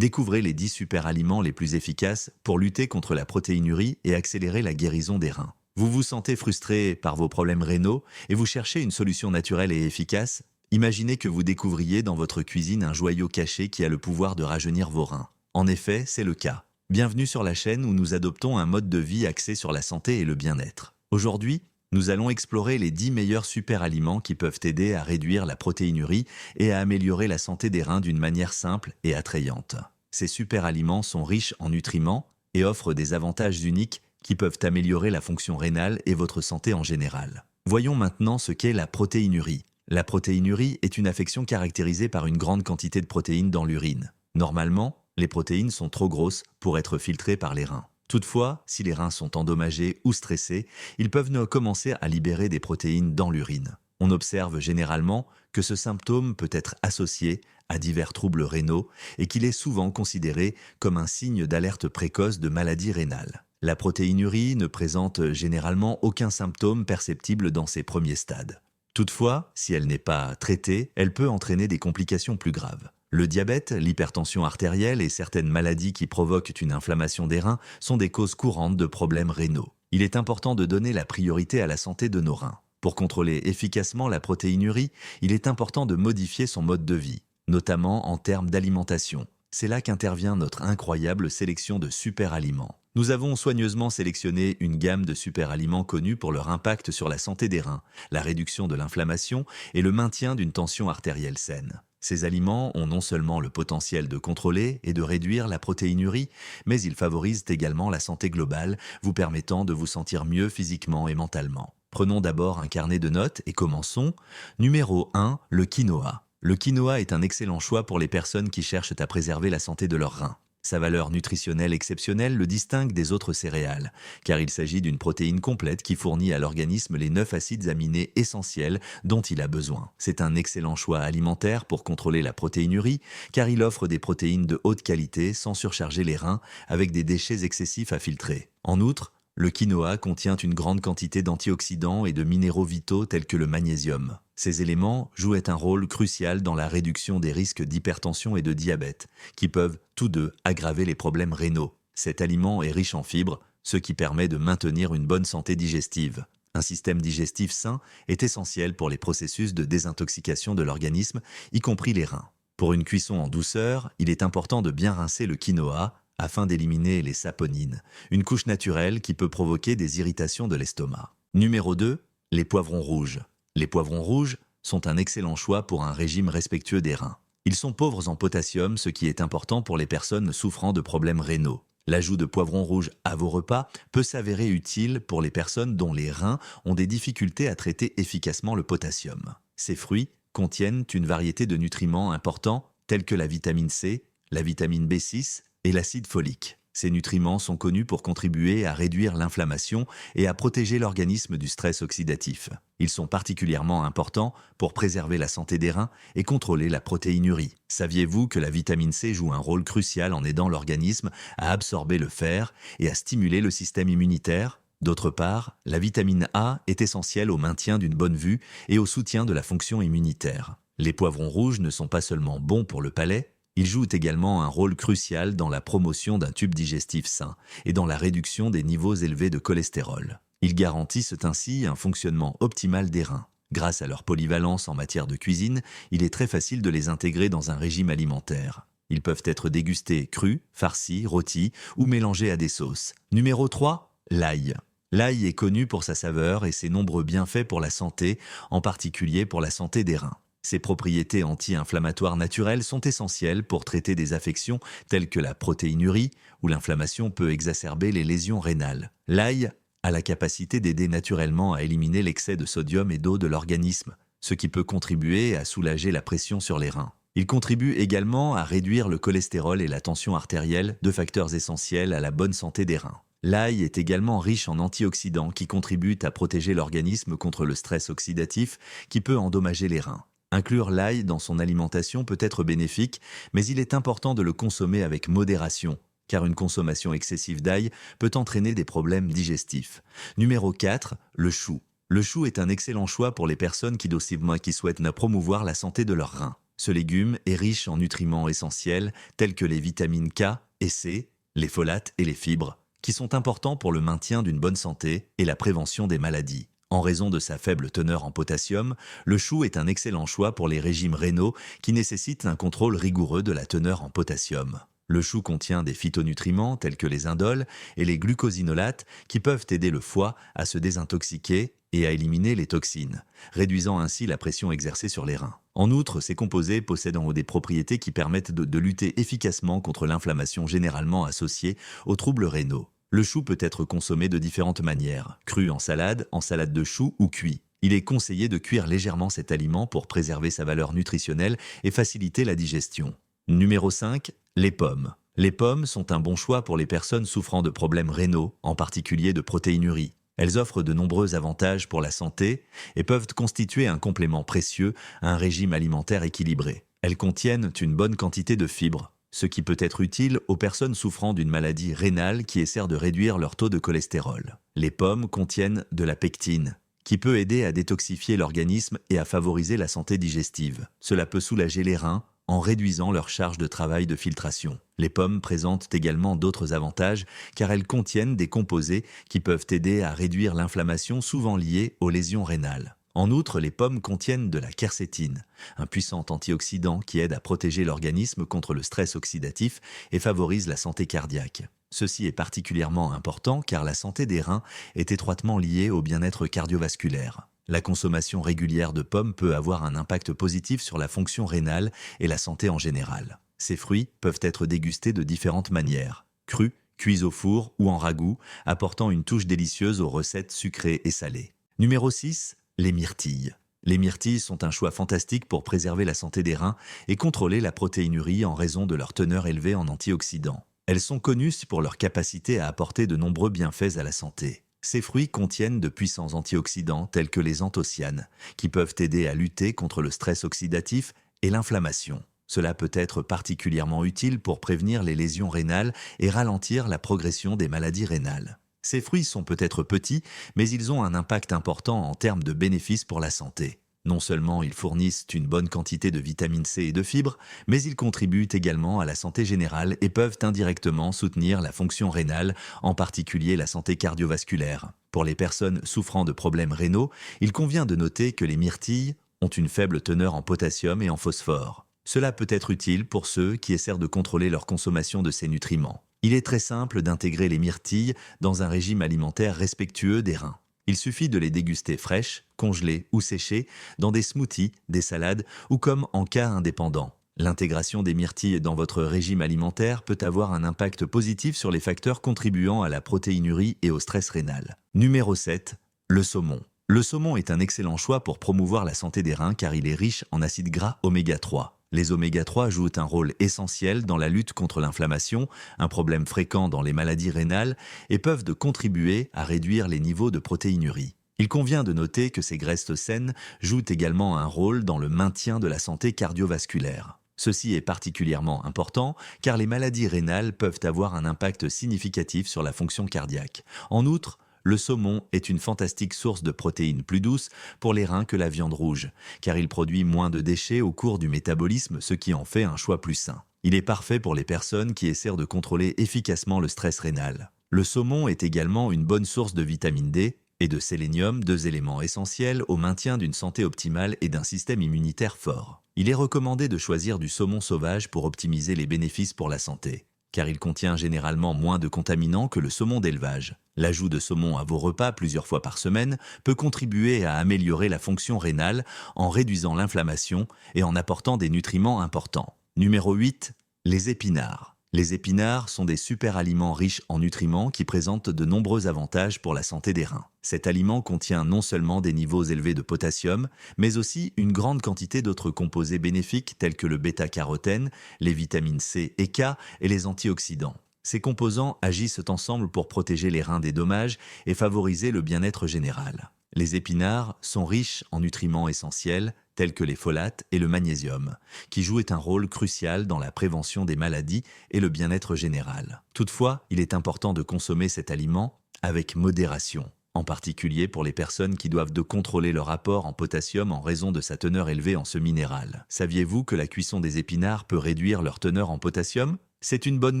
Découvrez les 10 super aliments les plus efficaces pour lutter contre la protéinurie et accélérer la guérison des reins. Vous vous sentez frustré par vos problèmes rénaux et vous cherchez une solution naturelle et efficace? Imaginez que vous découvriez dans votre cuisine un joyau caché qui a le pouvoir de rajeunir vos reins. En effet, c'est le cas. Bienvenue sur la chaîne où nous adoptons un mode de vie axé sur la santé et le bien-être. Aujourd'hui, nous allons explorer les 10 meilleurs super aliments qui peuvent aider à réduire la protéinurie et à améliorer la santé des reins d'une manière simple et attrayante. Ces super aliments sont riches en nutriments et offrent des avantages uniques qui peuvent améliorer la fonction rénale et votre santé en général. Voyons maintenant ce qu'est la protéinurie. La protéinurie est une affection caractérisée par une grande quantité de protéines dans l'urine. Normalement, les protéines sont trop grosses pour être filtrées par les reins. Toutefois, si les reins sont endommagés ou stressés, ils peuvent commencer à libérer des protéines dans l'urine. On observe généralement que ce symptôme peut être associé à divers troubles rénaux et qu'il est souvent considéré comme un signe d'alerte précoce de maladie rénale. La protéinurie ne présente généralement aucun symptôme perceptible dans ses premiers stades. Toutefois, si elle n'est pas traitée, elle peut entraîner des complications plus graves. Le diabète, l'hypertension artérielle et certaines maladies qui provoquent une inflammation des reins sont des causes courantes de problèmes rénaux. Il est important de donner la priorité à la santé de nos reins. Pour contrôler efficacement la protéinurie, il est important de modifier son mode de vie, notamment en termes d'alimentation. C'est là qu'intervient notre incroyable sélection de super aliments. Nous avons soigneusement sélectionné une gamme de super aliments connus pour leur impact sur la santé des reins, la réduction de l'inflammation et le maintien d'une tension artérielle saine. Ces aliments ont non seulement le potentiel de contrôler et de réduire la protéinurie, mais ils favorisent également la santé globale, vous permettant de vous sentir mieux physiquement et mentalement. Prenons d'abord un carnet de notes et commençons. Numéro 1, le quinoa. Le quinoa est un excellent choix pour les personnes qui cherchent à préserver la santé de leurs reins. Sa valeur nutritionnelle exceptionnelle le distingue des autres céréales, car il s'agit d'une protéine complète qui fournit à l'organisme les 9 acides aminés essentiels dont il a besoin. C'est un excellent choix alimentaire pour contrôler la protéinurie, car il offre des protéines de haute qualité sans surcharger les reins avec des déchets excessifs à filtrer. En outre, le quinoa contient une grande quantité d'antioxydants et de minéraux vitaux tels que le magnésium. Ces éléments jouent un rôle crucial dans la réduction des risques d'hypertension et de diabète, qui peuvent tous deux aggraver les problèmes rénaux. Cet aliment est riche en fibres, ce qui permet de maintenir une bonne santé digestive. Un système digestif sain est essentiel pour les processus de désintoxication de l'organisme, y compris les reins. Pour une cuisson en douceur, il est important de bien rincer le quinoa, afin d'éliminer les saponines, une couche naturelle qui peut provoquer des irritations de l'estomac. Numéro 2, les poivrons rouges. Les poivrons rouges sont un excellent choix pour un régime respectueux des reins. Ils sont pauvres en potassium, ce qui est important pour les personnes souffrant de problèmes rénaux. L'ajout de poivrons rouges à vos repas peut s'avérer utile pour les personnes dont les reins ont des difficultés à traiter efficacement le potassium. Ces fruits contiennent une variété de nutriments importants tels que la vitamine C, la vitamine B6, et l'acide folique. Ces nutriments sont connus pour contribuer à réduire l'inflammation et à protéger l'organisme du stress oxydatif. Ils sont particulièrement importants pour préserver la santé des reins et contrôler la protéinurie. Saviez-vous que la vitamine C joue un rôle crucial en aidant l'organisme à absorber le fer et à stimuler le système immunitaire? D'autre part, la vitamine A est essentielle au maintien d'une bonne vue et au soutien de la fonction immunitaire. Les poivrons rouges ne sont pas seulement bons pour le palais, ils jouent également un rôle crucial dans la promotion d'un tube digestif sain et dans la réduction des niveaux élevés de cholestérol. Ils garantissent ainsi un fonctionnement optimal des reins. Grâce à leur polyvalence en matière de cuisine, il est très facile de les intégrer dans un régime alimentaire. Ils peuvent être dégustés crus, farcis, rôtis ou mélangés à des sauces. Numéro 3, l'ail. L'ail est connu pour sa saveur et ses nombreux bienfaits pour la santé, en particulier pour la santé des reins. Ses propriétés anti-inflammatoires naturelles sont essentielles pour traiter des affections telles que la protéinurie, où l'inflammation peut exacerber les lésions rénales. L'ail a la capacité d'aider naturellement à éliminer l'excès de sodium et d'eau de l'organisme, ce qui peut contribuer à soulager la pression sur les reins. Il contribue également à réduire le cholestérol et la tension artérielle, deux facteurs essentiels à la bonne santé des reins. L'ail est également riche en antioxydants qui contribuent à protéger l'organisme contre le stress oxydatif qui peut endommager les reins. Inclure l'ail dans son alimentation peut être bénéfique, mais il est important de le consommer avec modération, car une consommation excessive d'ail peut entraîner des problèmes digestifs. Numéro 4, le chou. Le chou est un excellent choix pour les personnes qui souhaitent promouvoir la santé de leurs reins. Ce légume est riche en nutriments essentiels tels que les vitamines K et C, les folates et les fibres, qui sont importants pour le maintien d'une bonne santé et la prévention des maladies. En raison de sa faible teneur en potassium, le chou est un excellent choix pour les régimes rénaux qui nécessitent un contrôle rigoureux de la teneur en potassium. Le chou contient des phytonutriments tels que les indoles et les glucosinolates qui peuvent aider le foie à se désintoxiquer et à éliminer les toxines, réduisant ainsi la pression exercée sur les reins. En outre, ces composés possèdent des propriétés qui permettent de lutter efficacement contre l'inflammation généralement associée aux troubles rénaux. Le chou peut être consommé de différentes manières, cru en salade de chou ou cuit. Il est conseillé de cuire légèrement cet aliment pour préserver sa valeur nutritionnelle et faciliter la digestion. Numéro 5. Les pommes. Les pommes sont un bon choix pour les personnes souffrant de problèmes rénaux, en particulier de protéinurie. Elles offrent de nombreux avantages pour la santé et peuvent constituer un complément précieux à un régime alimentaire équilibré. Elles contiennent une bonne quantité de fibres, ce qui peut être utile aux personnes souffrant d'une maladie rénale qui essaie de réduire leur taux de cholestérol. Les pommes contiennent de la pectine, qui peut aider à détoxifier l'organisme et à favoriser la santé digestive. Cela peut soulager les reins en réduisant leur charge de travail de filtration. Les pommes présentent également d'autres avantages car elles contiennent des composés qui peuvent aider à réduire l'inflammation souvent liée aux lésions rénales. En outre, les pommes contiennent de la quercétine, un puissant antioxydant qui aide à protéger l'organisme contre le stress oxydatif et favorise la santé cardiaque. Ceci est particulièrement important car la santé des reins est étroitement liée au bien-être cardiovasculaire. La consommation régulière de pommes peut avoir un impact positif sur la fonction rénale et la santé en général. Ces fruits peuvent être dégustés de différentes manières, crus, cuits au four ou en ragoût, apportant une touche délicieuse aux recettes sucrées et salées. Numéro 6. Les myrtilles. Les myrtilles sont un choix fantastique pour préserver la santé des reins et contrôler la protéinurie en raison de leur teneur élevée en antioxydants. Elles sont connues pour leur capacité à apporter de nombreux bienfaits à la santé. Ces fruits contiennent de puissants antioxydants tels que les anthocyanes, qui peuvent aider à lutter contre le stress oxydatif et l'inflammation. Cela peut être particulièrement utile pour prévenir les lésions rénales et ralentir la progression des maladies rénales. Ces fruits sont peut-être petits, mais ils ont un impact important en termes de bénéfices pour la santé. Non seulement ils fournissent une bonne quantité de vitamine C et de fibres, mais ils contribuent également à la santé générale et peuvent indirectement soutenir la fonction rénale, en particulier la santé cardiovasculaire. Pour les personnes souffrant de problèmes rénaux, il convient de noter que les myrtilles ont une faible teneur en potassium et en phosphore. Cela peut être utile pour ceux qui essaient de contrôler leur consommation de ces nutriments. Il est très simple d'intégrer les myrtilles dans un régime alimentaire respectueux des reins. Il suffit de les déguster fraîches, congelées ou séchées dans des smoothies, des salades ou comme en cas indépendant. L'intégration des myrtilles dans votre régime alimentaire peut avoir un impact positif sur les facteurs contribuant à la protéinurie et au stress rénal. Numéro 7. Le saumon. Le saumon est un excellent choix pour promouvoir la santé des reins car il est riche en acides gras oméga 3. Les oméga 3 jouent un rôle essentiel dans la lutte contre l'inflammation, un problème fréquent dans les maladies rénales, et peuvent contribuer à réduire les niveaux de protéinurie. Il convient de noter que ces graisses saines jouent également un rôle dans le maintien de la santé cardiovasculaire. Ceci est particulièrement important car les maladies rénales peuvent avoir un impact significatif sur la fonction cardiaque. En outre, le saumon est une fantastique source de protéines plus douces pour les reins que la viande rouge, car il produit moins de déchets au cours du métabolisme, ce qui en fait un choix plus sain. Il est parfait pour les personnes qui essaient de contrôler efficacement le stress rénal. Le saumon est également une bonne source de vitamine D et de sélénium, deux éléments essentiels au maintien d'une santé optimale et d'un système immunitaire fort. Il est recommandé de choisir du saumon sauvage pour optimiser les bénéfices pour la santé, car il contient généralement moins de contaminants que le saumon d'élevage. L'ajout de saumon à vos repas plusieurs fois par semaine peut contribuer à améliorer la fonction rénale en réduisant l'inflammation et en apportant des nutriments importants. Numéro 8. Les épinards. Les épinards sont des super aliments riches en nutriments qui présentent de nombreux avantages pour la santé des reins. Cet aliment contient non seulement des niveaux élevés de potassium, mais aussi une grande quantité d'autres composés bénéfiques tels que le bêta-carotène, les vitamines C et K et les antioxydants. Ces composants agissent ensemble pour protéger les reins des dommages et favoriser le bien-être général. Les épinards sont riches en nutriments essentiels tels que les folates et le magnésium, qui jouent un rôle crucial dans la prévention des maladies et le bien-être général. Toutefois, il est important de consommer cet aliment avec modération. en particulier pour les personnes qui doivent de contrôler leur apport en potassium en raison de sa teneur élevée en ce minéral. Saviez-vous que la cuisson des épinards peut réduire leur teneur en potassium? C'est une bonne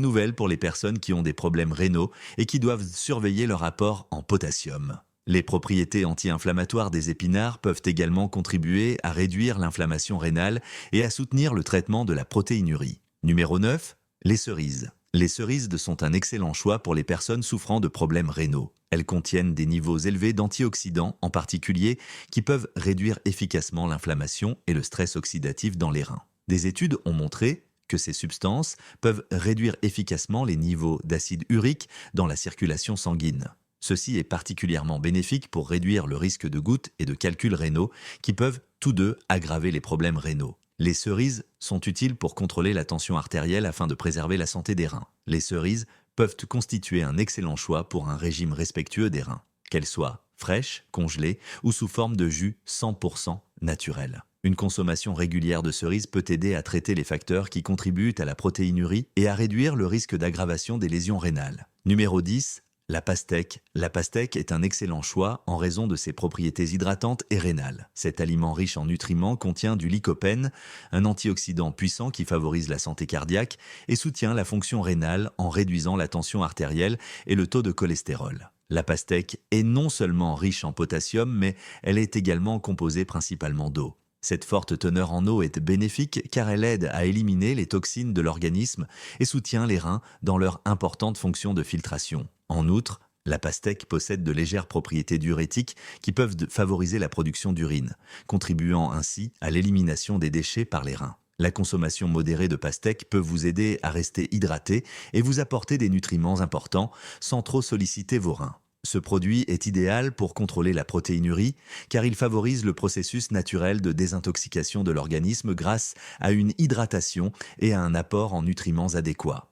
nouvelle pour les personnes qui ont des problèmes rénaux et qui doivent surveiller leur apport en potassium. Les propriétés anti-inflammatoires des épinards peuvent également contribuer à réduire l'inflammation rénale et à soutenir le traitement de la protéinurie. Numéro 9. Les cerises. Les cerises sont un excellent choix pour les personnes souffrant de problèmes rénaux. Elles contiennent des niveaux élevés d'antioxydants en particulier qui peuvent réduire efficacement l'inflammation et le stress oxydatif dans les reins. Des études ont montré que ces substances peuvent réduire efficacement les niveaux d'acide urique dans la circulation sanguine. Ceci est particulièrement bénéfique pour réduire le risque de gouttes et de calculs rénaux qui peuvent tous deux aggraver les problèmes rénaux. Les cerises sont utiles pour contrôler la tension artérielle afin de préserver la santé des reins. Les cerises peuvent constituer un excellent choix pour un régime respectueux des reins, qu'elles soient fraîches, congelées ou sous forme de jus 100% naturel. Une consommation régulière de cerises peut aider à traiter les facteurs qui contribuent à la protéinurie et à réduire le risque d'aggravation des lésions rénales. Numéro 10. La pastèque. La pastèque est un excellent choix en raison de ses propriétés hydratantes et rénales. Cet aliment riche en nutriments contient du lycopène, un antioxydant puissant qui favorise la santé cardiaque et soutient la fonction rénale en réduisant la tension artérielle et le taux de cholestérol. La pastèque est non seulement riche en potassium, mais elle est également composée principalement d'eau. Cette forte teneur en eau est bénéfique car elle aide à éliminer les toxines de l'organisme et soutient les reins dans leur importante fonction de filtration. En outre, la pastèque possède de légères propriétés diurétiques qui peuvent favoriser la production d'urine, contribuant ainsi à l'élimination des déchets par les reins. La consommation modérée de pastèque peut vous aider à rester hydraté et vous apporter des nutriments importants sans trop solliciter vos reins. Ce produit est idéal pour contrôler la protéinurie car il favorise le processus naturel de désintoxication de l'organisme grâce à une hydratation et à un apport en nutriments adéquats.